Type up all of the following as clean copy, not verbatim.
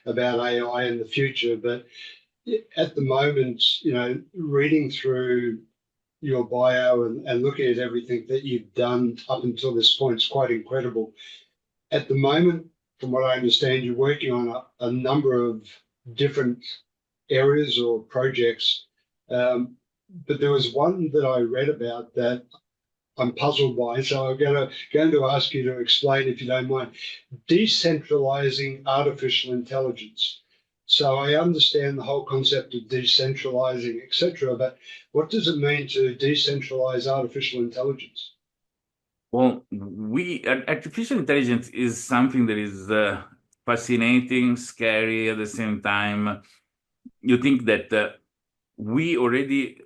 about AI in the future, but at the moment, reading through your bio and looking at everything that you've done up until this point is quite incredible. At the moment, from what I understand, you're working on a number of different areas or projects. But there was one that I read about that I'm puzzled by, so I'm going to ask you to explain, if you don't mind. Decentralizing artificial intelligence. So I understand the whole concept of decentralizing, etc., but what does it mean to decentralize artificial intelligence? Well, artificial intelligence is something that is fascinating, scary at the same time. You think that we already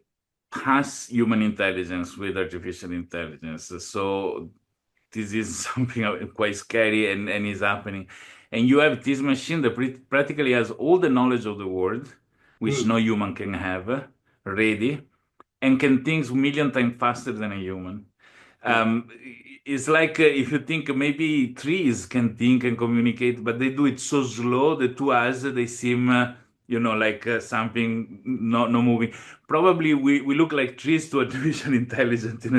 pass human intelligence with artificial intelligence. So this is something quite scary and is happening. And you have this machine that practically has all the knowledge of the world, which no human can have, ready, and can think a million times faster than a human. It's like if you think maybe trees can think and communicate, but they do it so slow that to us they seem, like something not moving. Probably we look like trees to artificial intelligence in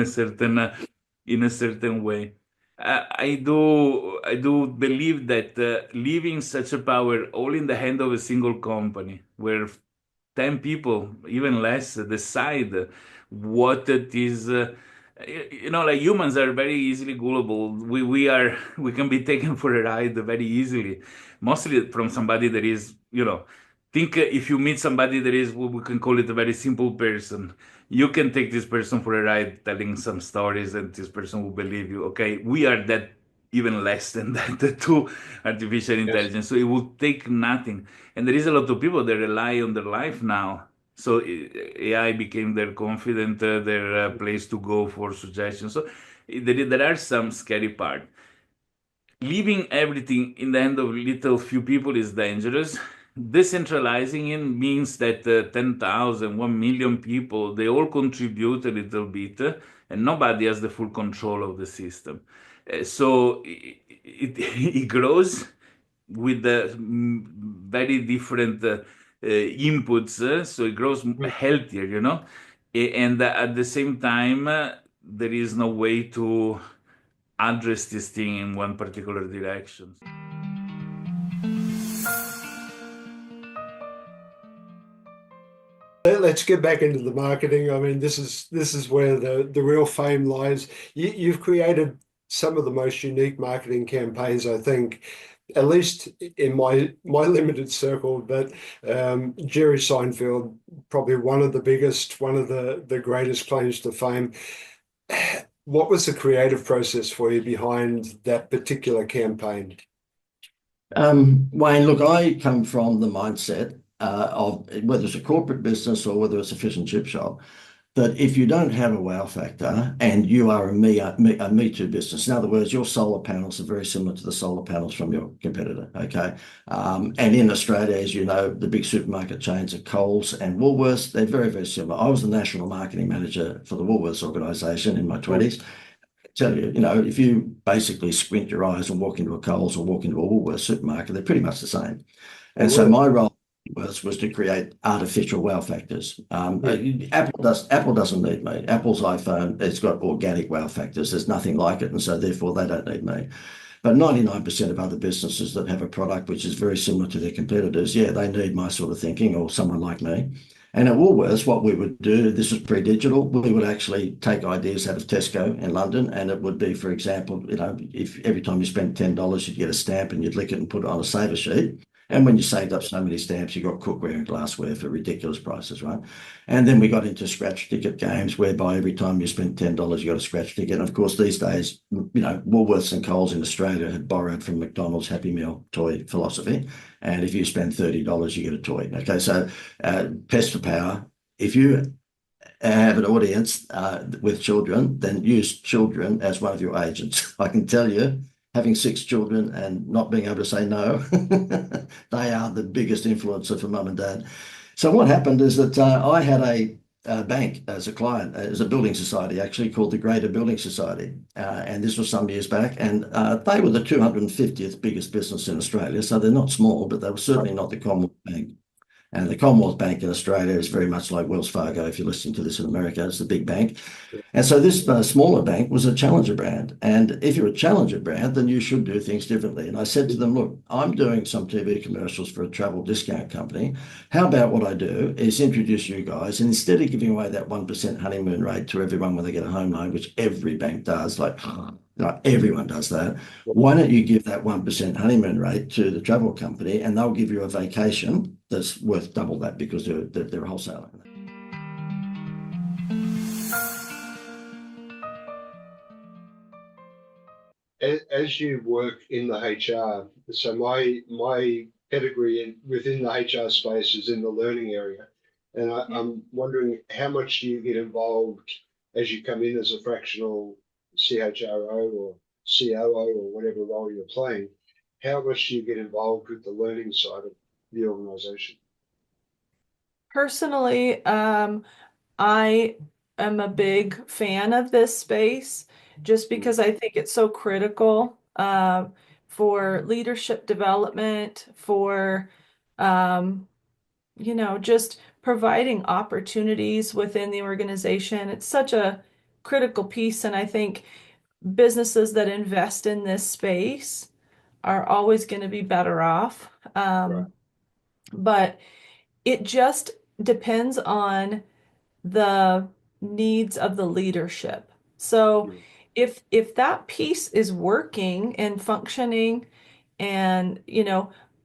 a certain way. I do believe that leaving such a power all in the hand of a single company, where 10 people, even less, decide what it is. Like humans are very easily gullible. We can be taken for a ride very easily, mostly from somebody that is, think if you meet somebody that is, we can call it a very simple person. You can take this person for a ride, telling some stories, and this person will believe you. Okay, we are that even less than that to artificial intelligence. So it will take nothing. And there is a lot of people that rely on their life now. So AI became their confident, their place to go for suggestions. So there are some scary part. Leaving everything in the hand of little few people is dangerous. Decentralizing it means that 10,000, 1 million people, they all contribute a little bit, and nobody has the full control of the system. So it grows with the very different inputs, so it grows healthier, And at the same time, there is no way to address this thing in one particular direction. Let's get back into the marketing. I mean, this is where the real fame lies. You've created some of the most unique marketing campaigns, I think, at least in my limited circle. But Jerry Seinfeld, probably one of the biggest, one of the greatest claims to fame. What was the creative process for you behind that particular campaign? Wayne, look, I come from the mindset of whether it's a corporate business or whether it's a fish and chip shop, that if you don't have a wow factor and you are a me too business, in other words, your solar panels are very similar to the solar panels from your competitor, okay? And in Australia, as you know, the big supermarket chains are Coles and Woolworths. They're very, very similar. I was the national marketing manager for the Woolworths organisation in my 20s. Tell you, if you basically squint your eyes and walk into a Coles or walk into a Woolworths supermarket, they're pretty much the same. And so my role was to create artificial wow factors. Apple doesn't need me. Apple's iPhone, it's got organic wow factors. There's nothing like it, and so therefore they don't need me. But 99% of other businesses that have a product which is very similar to their competitors, yeah, they need my sort of thinking or someone like me. And at Woolworths, what we would do, this was pre-digital, we would actually take ideas out of Tesco in London, and it would be, for example, if every time you spent $10, you'd get a stamp and you'd lick it and put it on a saver sheet. And when you saved up so many stamps, you got cookware and glassware for ridiculous prices, right? And then we got into scratch ticket games, whereby every time you spent $10, you got a scratch ticket. And of course, these days, Woolworths and Coles in Australia had borrowed from McDonald's Happy Meal toy philosophy. And if you spend $30, you get a toy. Okay, so pest for power. If you have an audience with children, then use children as one of your agents. I can tell you, having 6 children and not being able to say no, they are the biggest influencer for mum and dad. So what happened is that I had bank as a client, as a building society, actually called the Greater Building Society. And this was some years back. And they were the 250th biggest business in Australia. So they're not small, but they were certainly not the Commonwealth Bank. And the Commonwealth Bank in Australia is very much like Wells Fargo. If you're listening to this in America, it's the big bank. And so this smaller bank was a challenger brand. And if you're a challenger brand, then you should do things differently. And I said to them, look, I'm doing some TV commercials for a travel discount company. How about what I do is introduce you guys, and instead of giving away that 1% honeymoon rate to everyone when they get a home loan, which every bank does, like everyone does that. Why don't you give that 1% honeymoon rate to the travel company, and they'll give you a vacation that's worth double that because they're a wholesaler. As you work in the HR, so my pedigree within the HR space is in the learning area, and I'm wondering how much do you get involved as you come in as a fractional CHRO or COO or whatever role you're playing? How much do you get involved with the learning side of the organization? Personally, I am a big fan of this space just because I think it's so critical for leadership development, for just providing opportunities within the organization. It's such a critical piece, and I think businesses that invest in this space are always going to be better off. Right. But it just depends on the needs of the leadership. So Mm. if that piece is working and functioning, and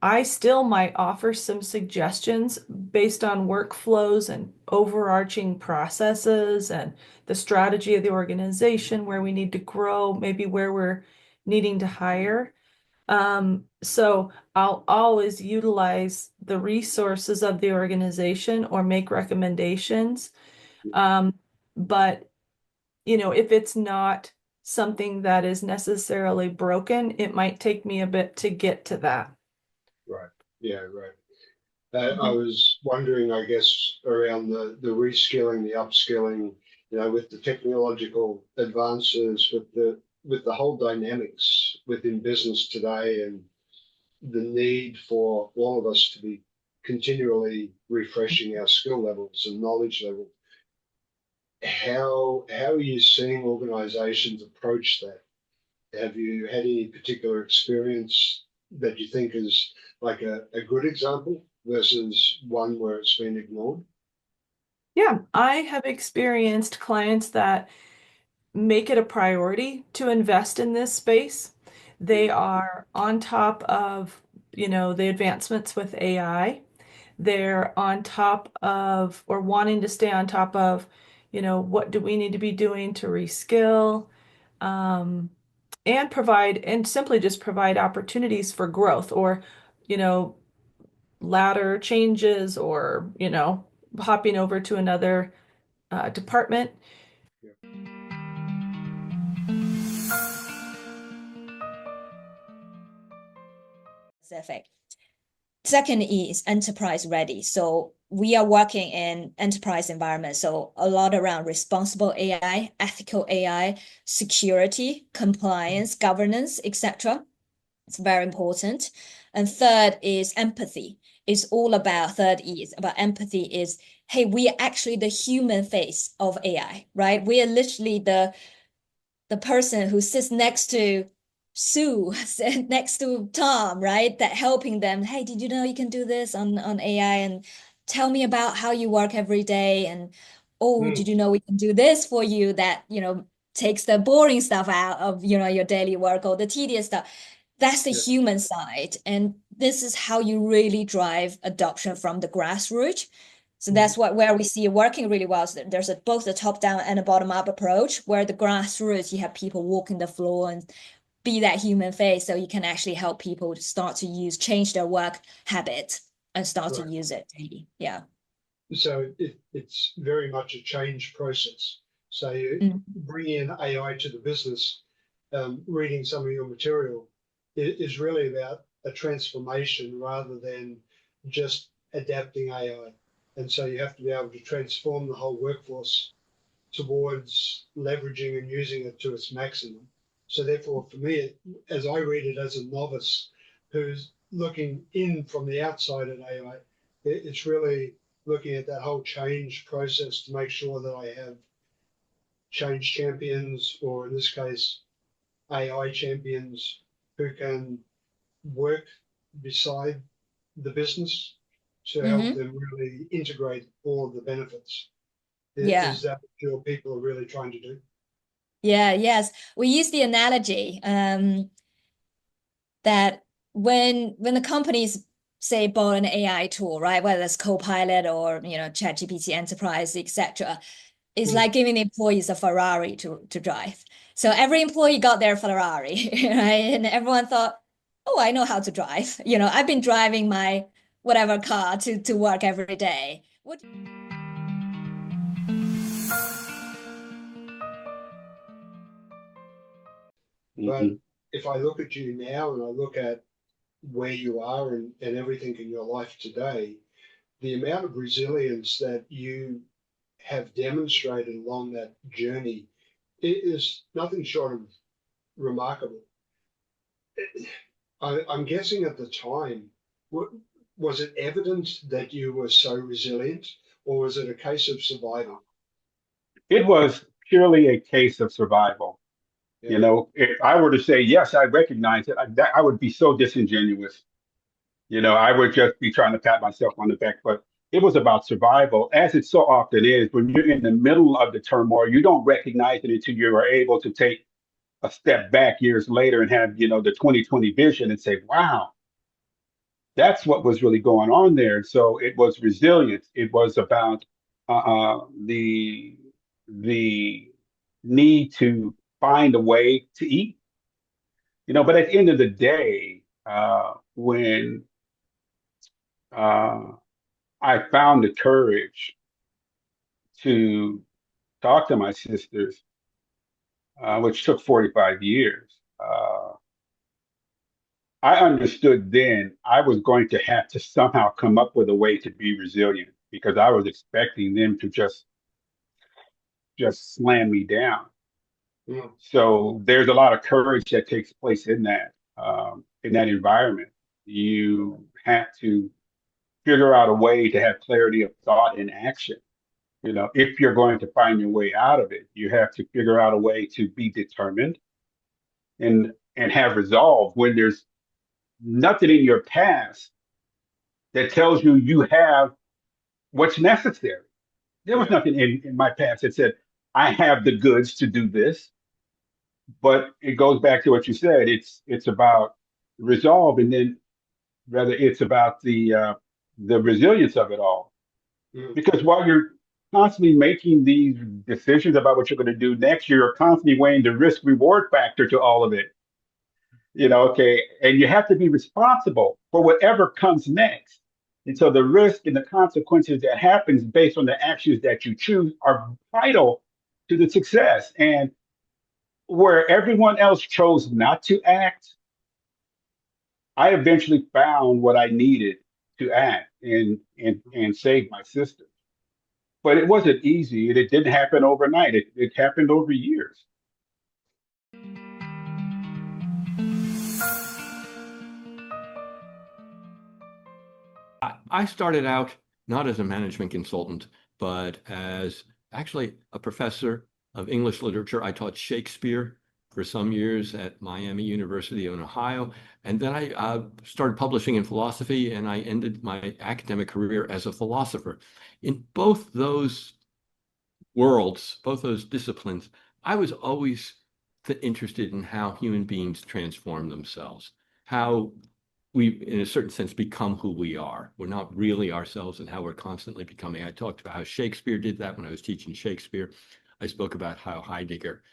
I still might offer some suggestions based on workflows and overarching processes and the strategy of the organization, where we need to grow, maybe where we're needing to hire. So I'll always utilize the resources of the organization or make recommendations. But if it's not something that is necessarily broken, it might take me a bit to get to that. Right. Yeah, right. I was wondering, I guess, around the reskilling, the upskilling, with the technological advances, with the whole dynamics within business today, and the need for all of us to be continually refreshing our skill levels and knowledge level. How are you seeing organizations approach that? Have you had any particular experience that you think is like a good example versus one where it's been ignored? Yeah, I have experienced clients that make it a priority to invest in this space. They are on top of, the advancements with AI. They're on top of, or wanting to stay on top of, what do we need to be doing to reskill, and simply just provide opportunities for growth, or, you know, ladder changes, or, hopping over to another department. Specific. Second is enterprise ready. So we are working in enterprise environment. So a lot around responsible AI, ethical AI, security, compliance, governance, etc. It's very important. And third is empathy. It's all about third is about empathy is, hey, we are actually the human face of AI, right? We are literally the person who sits next to Sue, next to Tom, right? That helping them. Hey, did you know you can do this on AI? And tell me about how you work every day. And oh, did you know we can do this for you that, takes the boring stuff out of, your daily work or the tedious stuff. That's the human side. And this is how you really drive adoption from the grassroots. So that's where we see it working really well. So there's both a top-down and a bottom-up approach, where the grassroots, you have people walking the floor and be that human face, so you can actually help people to start to change their work habit and start to use it daily. Yeah. So it's very much a change process. So you bring in AI to the business, reading some of your material is really about a transformation rather than just adapting AI. And so you have to be able to transform the whole workforce towards leveraging and using it to its maximum. So therefore, for me, as I read it as a novice who's looking in from the outside at AI, it's really looking at that whole change process to make sure that I have change champions, or in this case, AI champions who can work beside the business to help them really integrate all of the benefits. Yeah. Is that what your people are really trying to do? Yeah, yes. We use the analogy that when the companies say bought an AI tool, right? Whether it's Copilot or ChatGPT Enterprise, etc., it's like giving the employees a Ferrari to drive. So every employee got their Ferrari, right? And everyone thought, oh, I know how to drive. I've been driving my whatever car to work every day. But if I look at you now and I look at where you are and everything in your life today, the amount of resilience that you have demonstrated along that journey is nothing short of remarkable. I'm guessing at the time, was it evident that you were so resilient, or was it a case of survival? It was purely a case of survival. Yeah. You know, if I were to say, yes, I recognize it, I would be so disingenuous. I would just be trying to pat myself on the back, but it was about survival, as it so often is. When you're in the middle of the turmoil, you don't recognize it until you are able to take a step back years later and have, the 2020 vision and say, wow, that's what was really going on there. So it was resilience. It was about the need to find a way to eat. But at the end of the day, when uh, I found the courage to talk to my sisters, which took 45 years. I understood then I was going to have to somehow come up with a way to be resilient because I was expecting them to just slam me down. Yeah. So there's a lot of courage that takes place in that environment. You have to figure out a way to have clarity of thought and action. If you're going to find your way out of it, you have to figure out a way to be determined and have resolve when there's nothing in your past that tells you you have what's necessary. There was nothing in my past that said I have the goods to do this. But it goes back to what you said. It's about resolve, and then rather it's about the resilience of it all. Mm. Because while you're constantly making these decisions about what you're going to do next, you're constantly weighing the risk reward factor to all of it. Okay, and you have to be responsible for whatever comes next. And so the risk and the consequences that happens based on the actions that you choose are vital to the success. And where everyone else chose not to act, I eventually found what I needed to act and save my sister. But it wasn't easy, and it didn't happen overnight. It happened over years. I started out not as a management consultant, but as actually a professor of English literature. I taught Shakespeare for some years at Miami University in Ohio. And then I started publishing in philosophy, and I ended my academic career as a philosopher. In both those worlds, both those disciplines, I was always interested in how human beings transform themselves, how we, in a certain sense, become who we are. We're not really ourselves and how we're constantly becoming. I talked about how Shakespeare did that when I was teaching Shakespeare. I spoke about how Heidegger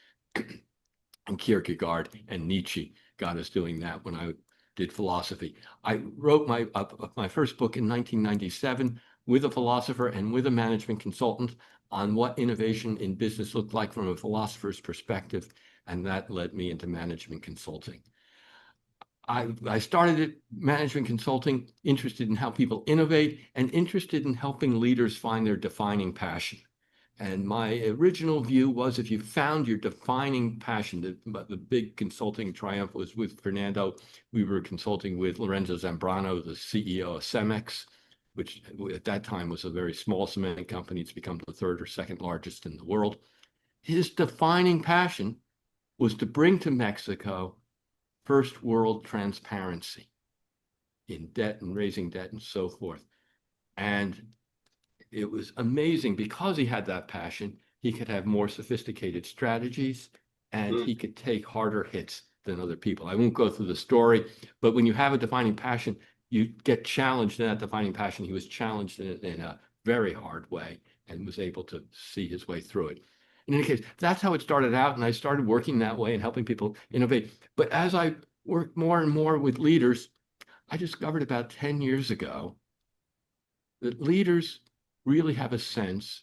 and Kierkegaard and Nietzsche got us doing that when I did philosophy. I wrote my first book in 1997 with a philosopher and with a management consultant on what innovation in business looked like from a philosopher's perspective, and that led me into management consulting. I started at management consulting, interested in how people innovate and interested in helping leaders find their defining passion. And my original view was if you found your defining passion, the big consulting triumph was with Fernando. We were consulting with Lorenzo Zambrano, the CEO of Cemex, which at that time was a very small cement company. It's become the third or second largest in the world. His defining passion was to bring to Mexico first world transparency in debt and raising debt and so forth. And it was amazing because he had that passion. He could have more sophisticated strategies and he could take harder hits than other people. I won't go through the story, but when you have a defining passion, you get challenged in that defining passion. He was challenged in a very hard way and was able to see his way through it. In any case, that's how it started out. And I started working that way and helping people innovate. But as I worked more and more with leaders, I discovered about 10 years ago that leaders really have a sense.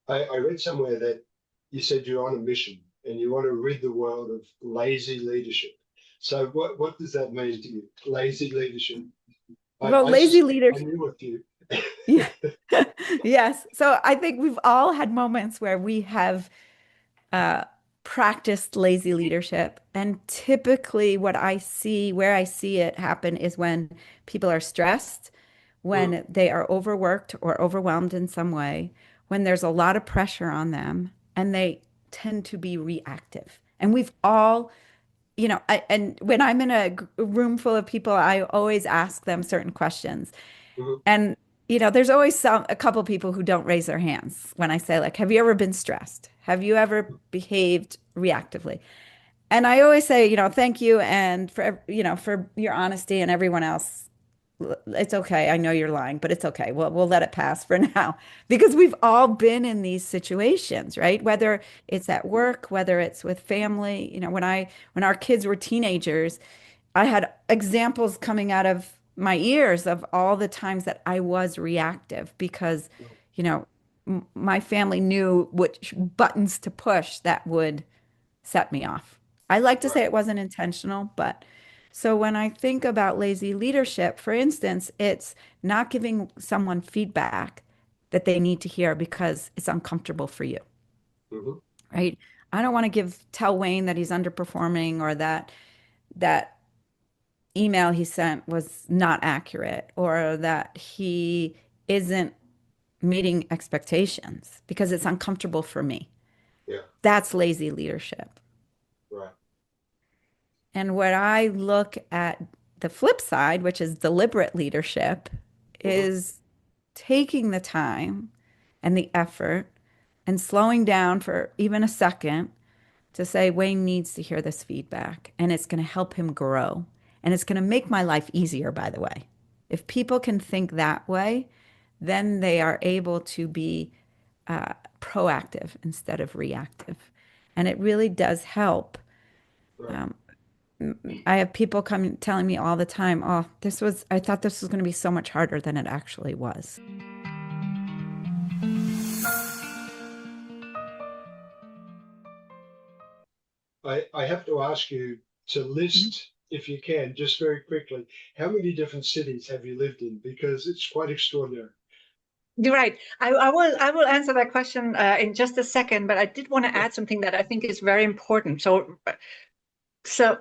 I read somewhere that you said you're on a mission and you want to rid the world of lazy leadership. So what does that mean to you? Lazy leadership. Well, I lazy suspect I leadership. knew a few. Yeah. Yes. So I think we've all had moments where we have practiced lazy leadership. And typically, where I see it happen is when people are stressed, when they are overworked or overwhelmed in some way, when there's a lot of pressure on them, and they tend to be reactive. And we've all, and when I'm in a room full of people, I always ask them certain questions. Mhm. And there's always a couple people who don't raise their hands when I say, like, have you ever been stressed? Have you ever behaved reactively? And I always say, thank you, and for your honesty, and everyone else, it's okay. I know you're lying, but it's okay. We'll let it pass for now because we've all been in these situations, right? Whether it's at work, whether it's with family. When our kids were teenagers, I had examples coming out of my ears of all the times that I was reactive because, my family knew which buttons to push that would set me off. I like to say Right. it wasn't intentional, but so when I think about lazy leadership, for instance, it's not giving someone feedback that they need to hear because it's uncomfortable for you, Mhm. right? I don't want to tell Wayne that he's underperforming or that email he sent was not accurate or that he isn't meeting expectations because it's uncomfortable for me. Yeah. That's lazy leadership. Right. And what I look at the flip side, which is deliberate leadership, Mhm. is taking the time and the effort and slowing down for even a second to say, Wayne needs to hear this feedback and it's going to help him grow. And it's going to make my life easier, by the way. If people can think that way, then they are able to be proactive instead of reactive. And it really does help. Right. I have people come telling me all the time, oh, I thought this was going to be so much harder than it actually was. I have to ask you to list, if you can, just very quickly, how many different cities have you lived in? Because it's quite extraordinary. You're right. I will answer that question in just a second, but I did want to add something that I think is very important. So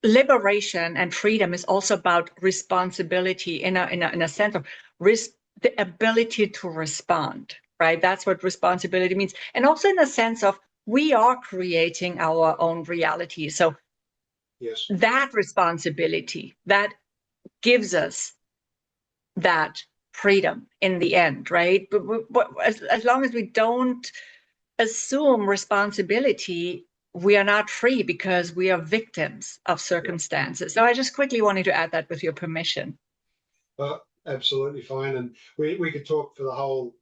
liberation and freedom is also about responsibility in a sense of the ability to respond, right? That's what responsibility means. And also in a sense of we are creating our own reality. So Yes. that responsibility that gives us that freedom in the end, right? But as long as we don't assume responsibility, we are not free because we are victims of circumstances. So I just quickly wanted to add that with your permission. Absolutely fine. And we could talk for the whole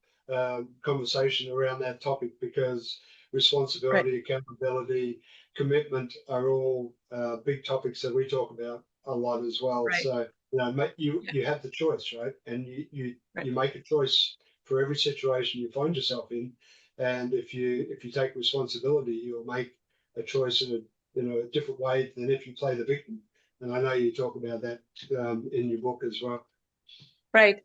conversation around that topic because responsibility, Right. accountability, commitment are all big topics that we talk about a lot as well. Right. So, you have the choice, right? And you Right. make a choice for every situation you find yourself in. And if you take responsibility, you'll make a choice in a different way than if you play the victim. And I know you talk about that in your book as well. Right.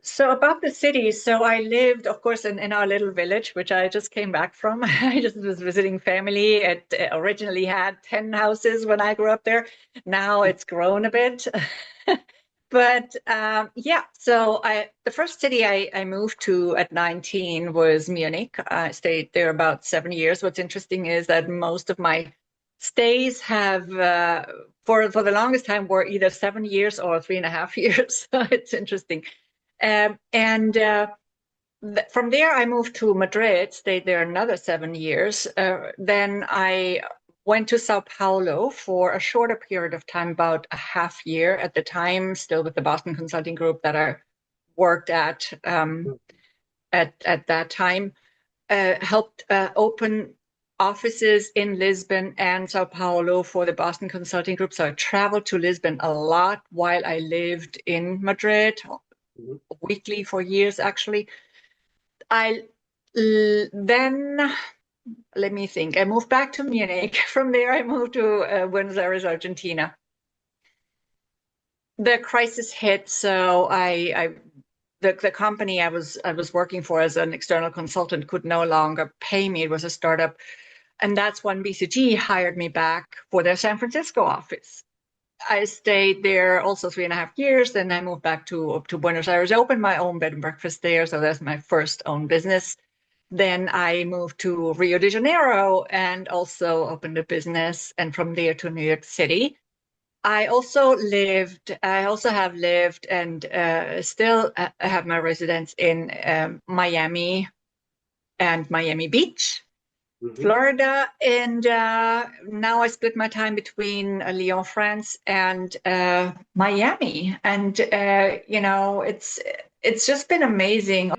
So about the city, so I lived, of course, in our little village, which I just came back from. I just was visiting family. It originally had 10 houses when I grew up there. Now it's grown a bit. But yeah, so the first city I moved to at 19 was Munich. I stayed there about 7 years. What's interesting is that most of my stays have, for the longest time, were either 7 years or 3.5 years. So it's interesting. And from there, I moved to Madrid, stayed there another 7 years. Then I went to Sao Paulo for a shorter period of time, about a half year at the time, still with the Boston Consulting Group that I worked at that time. Helped open offices in Lisbon and Sao Paulo for the Boston Consulting Group. So I traveled to Lisbon a lot while I lived in Madrid, weekly for years, actually. Then, let me think. I moved back to Munich. From there, I moved to Buenos Aires, Argentina. The crisis hit, so the company I was working for as an external consultant could no longer pay me. It was a startup, and that's when BCG hired me back for their San Francisco office. I stayed there also 3.5 years. Then I moved back to Buenos Aires. I opened my own bed and breakfast there, so that's my first own business. Then I moved to Rio de Janeiro and also opened a business, and from there to New York City. I also have lived and still have my residence in Miami and Miami Beach, Florida, and now I split my time between Lyon, France, and Miami, and it's just been amazing.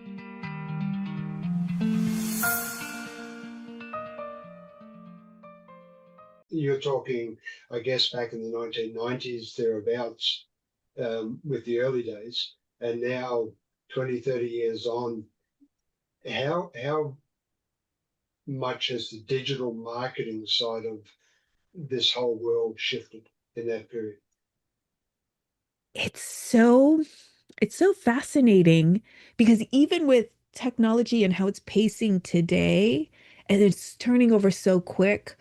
You're talking, I guess, back in the 1990s, thereabouts, with the early days, and now 20, 30 years on, how much has the digital marketing side of this whole world shifted in that period? It's so fascinating because even with technology and how it's pacing today, and it's turning over so quick,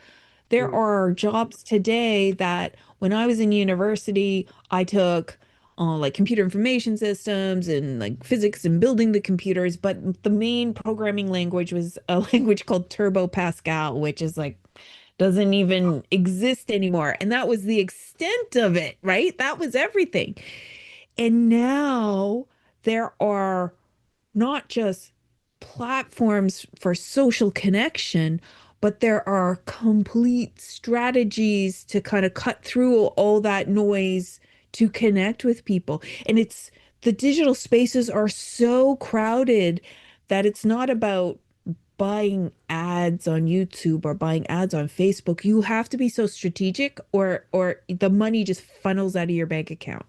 there are jobs today that when I was in university, I took like computer information systems and like physics and building the computers, but the main programming language was a language called Turbo Pascal, which is like doesn't even exist anymore. And that was the extent of it, right? That was everything. And now there are not just platforms for social connection, but there are complete strategies to kind of cut through all that noise to connect with people. And the digital spaces are so crowded that it's not about buying ads on YouTube or buying ads on Facebook. You have to be so strategic or the money just funnels out of your bank account.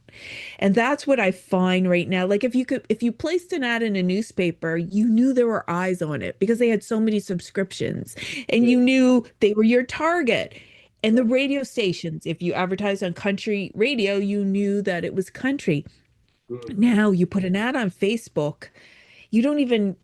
And that's what I find right now. Like if you placed an ad in a newspaper, you knew there were eyes on it because they had so many subscriptions and you knew they were your target. And the radio stations, if you advertised on country radio, you knew that it was country. Now you put an ad on Facebook, you don't even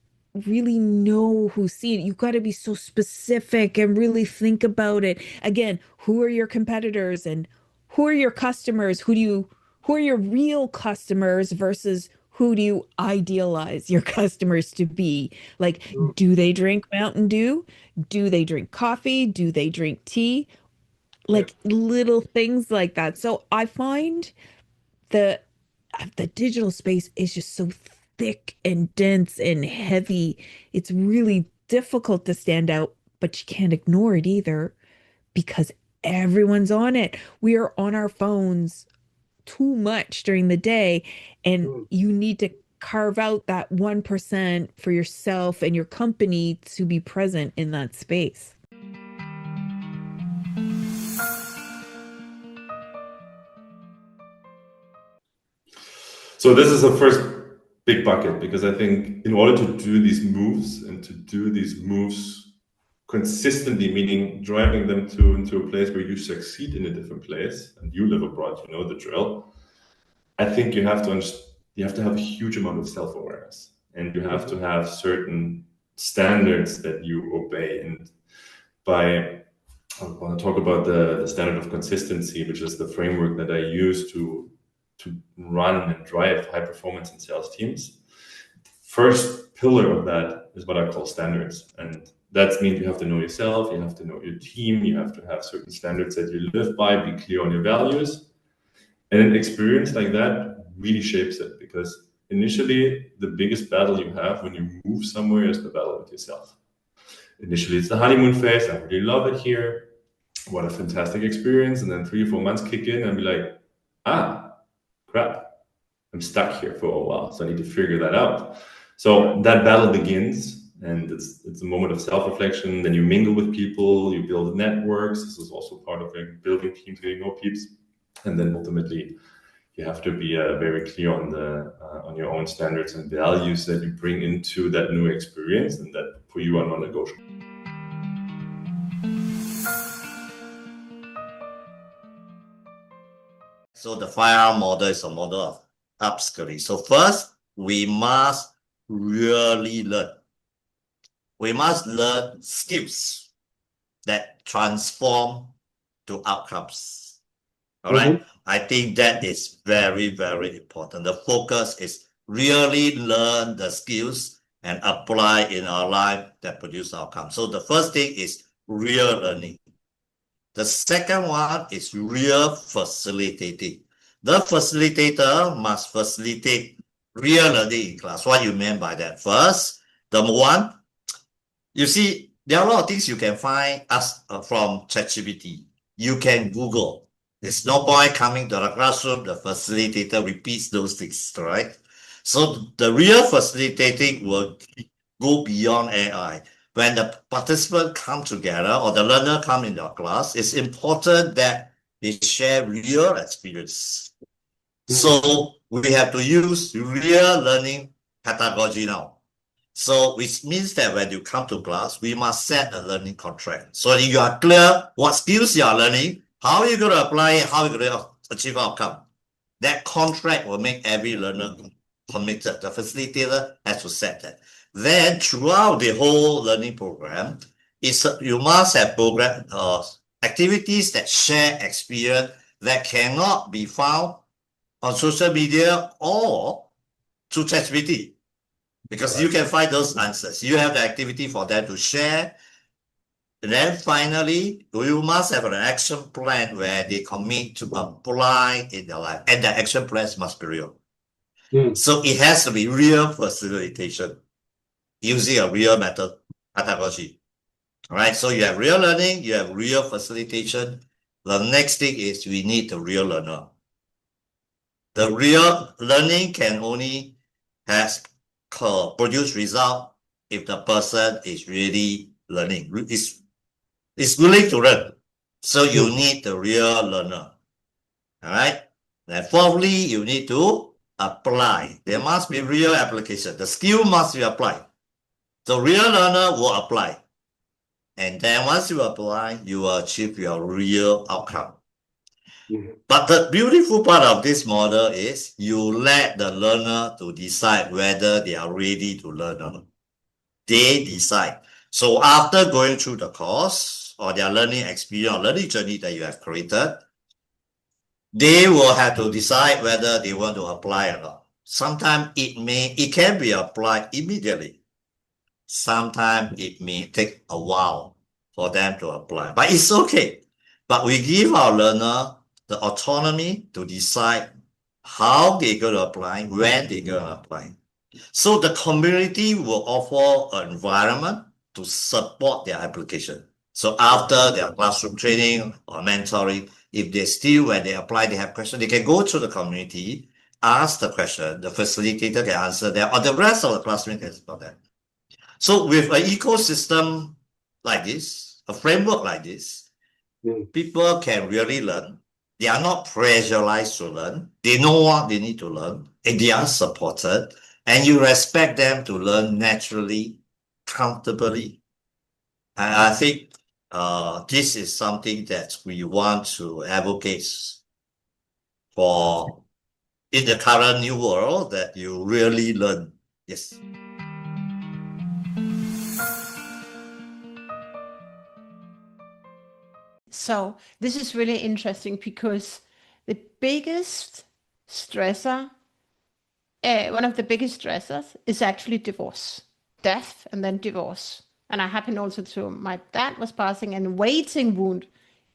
really know who's seeing it. You've got to be so specific and really think about it. Again, who are your competitors and who are your customers? Who are your real customers versus who do you idealize your customers to be? Like, do they drink Mountain Dew? Do they drink coffee? Do they drink tea? Like little things like that. So I find the the digital space is just so thick and dense and heavy. It's really difficult to stand out, but you can't ignore it either because everyone's on it. We are on our phones too much during the day, and you need to carve out that 1% for yourself and your company to be present in that space. So this is the first big bucket, because I think in order to do these moves and to do these moves consistently, meaning driving them into a place where you succeed in a different place and you live abroad, you know the drill. I think you have to have a huge amount of self-awareness, and you have to have certain standards that you obey. And I want to talk about the standard of consistency, which is the framework that I use to run and drive high performance in sales teams. First pillar of that is what I call standards. And that means you have to know yourself, you have to know your team, you have to have certain standards that you live by, be clear on your values. And an experience like that really shapes it, because initially the biggest battle you have when you move somewhere is the battle with yourself. Initially it's the honeymoon phase. I really love it here. What a fantastic experience. And then 3 or 4 months kick in and be like, crap, I'm stuck here for a while. So I need to figure that out. So that battle begins, and it's a moment of self-reflection. Then you mingle with people, you build networks. This is also part of building teams, getting more peeps. And then ultimately you have to be very clear on your own standards and values that you bring into that new experience, and that for you are non-negotiable. So the 5R model is a model of upskilling. So first, we must really learn. We must learn skills that transform to outcomes. All right. I think that is very, very important. The focus is really learn the skills and apply in our life that produce outcomes. So the first thing is real learning. The second one is real facilitating. The facilitator must facilitate real learning in class. What you mean by that? First, number one, you see, there are a lot of things you can find from ChatGPT. You can Google. There's no point coming to the classroom. The facilitator repeats those things, right? So the real facilitating will go beyond AI. When the participants come together or the learner come in your class, it's important that they share real experience. So we have to use real learning pedagogy now. So which means that when you come to class, we must set a learning contract. So you are clear what skills you are learning, how are you going to apply it, how are you going to achieve outcome. That contract will make every learner committed. The facilitator has to set that. Then throughout the whole learning program, you must have program activities that share experience that cannot be found on social media or through ChatGPT, because you can find those answers. You have the activity for them to share. And then finally, you must have an action plan where they commit to apply in their life, and the action plans must be real. So it has to be real facilitation using a real method, pedagogy. All right, so you have real learning, you have real facilitation. The next thing is we need the real learner. The real learning can only produce result if the person is really learning, is willing to learn. So you need the real learner. All right. And fourthly, you need to apply. There must be real application. The skill must be applied. The real learner will apply. And then once you apply, you will achieve your real outcome. But the beautiful part of this model is you let the learner to decide whether they are ready to learn or not. They decide. So after going through the course or their learning experience or learning journey that you have created, they will have to decide whether they want to apply or not. Sometimes it can be applied immediately. Sometimes it may take a while for them to apply, but it's okay. But we give our learner the autonomy to decide how they're going to apply, when they're going to apply. So the community will offer an environment to support their application. So after their classroom training or mentoring, if they still, when they apply, they have questions, they can go to the community, ask the question, the facilitator can answer them, or the rest of the classmates can answer them. So with an ecosystem like this, a framework like this, people can really learn. They are not pressurized to learn. They know what they need to learn, and they are supported. and you respect them to learn naturally, comfortably. And I think this is something that we want to advocate for in the current new world, that you really learn. Yes. So this is really interesting because the biggest stressor, one of the biggest stressors is actually divorce, death, and then divorce. And I happen also to, my dad was passing, and waiting wound,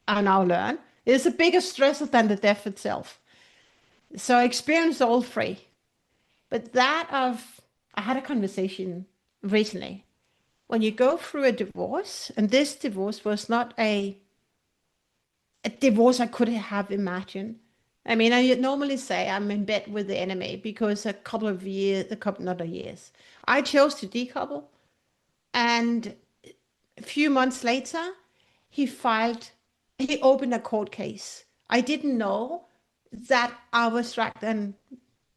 I now learn, is a bigger stressor than the death itself. So I experienced all three. But I had a conversation recently. When you go through a divorce, and this divorce was not a divorce I could have imagined. I mean, I normally say I'm in bed with the enemy because I chose to decouple. And a few months later, he opened a court case. I didn't know that I was tracked, and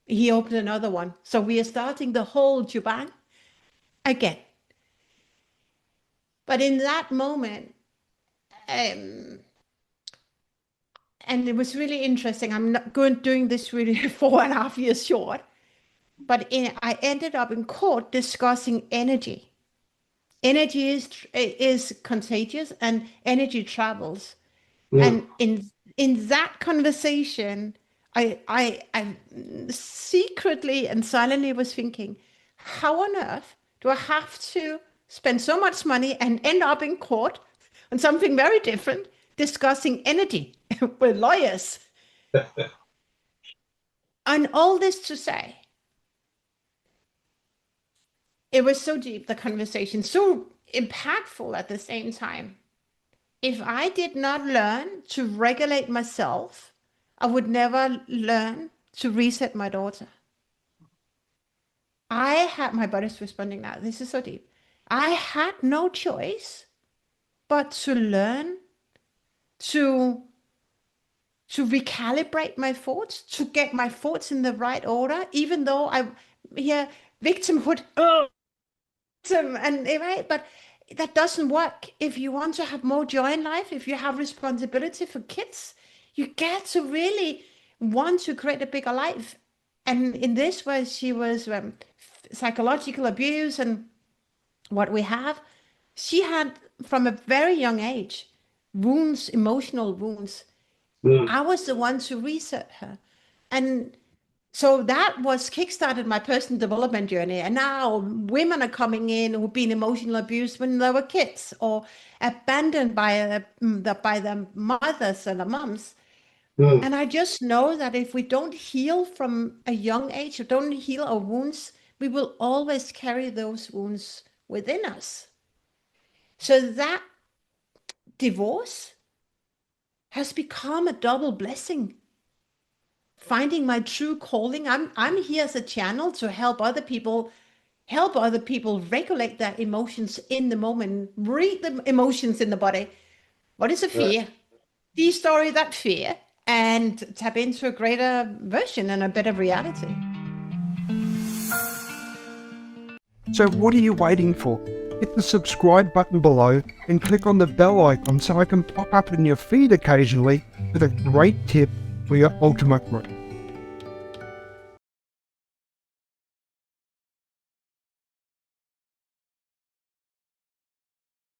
he opened another one. So we are starting the whole shebang again. But in that moment, and it was really interesting. I'm not doing this really 4.5 years short, but I ended up in court discussing energy. Energy is contagious, and energy travels. And in that conversation, I secretly and silently was thinking, how on earth do I have to spend so much money and end up in court on something very different, discussing energy with lawyers? And all this to say, it was so deep, the conversation, so impactful at the same time. If I did not learn to regulate myself, I would never learn to reset my daughter. My body's responding now. This is so deep. I had no choice but to learn to recalibrate my thoughts, to get my thoughts in the right order, even though I hear victimhood, and right, but that doesn't work. If you want to have more joy in life, if you have responsibility for kids, you get to really want to create a bigger life. And in this way, she was psychological abuse, and what we have, she had from a very young age wounds, emotional wounds. I was the one to reset her, and so that was kickstarted my personal development journey. And now women are coming in who've been emotional abused when they were kids, or abandoned by their mothers and their moms. And I just know that if we don't heal from a young age, or don't heal our wounds, we will always carry those wounds within us. So that divorce has become a double blessing. Finding my true calling. I'm here as a channel to help other people regulate their emotions in the moment, read the emotions in the body. What is a fear? De-story that fear and tap into a greater version and a better reality. So what are you waiting for? Hit the subscribe button below and click on the bell icon so I can pop up in your feed occasionally with a great tip for your ultimate growth.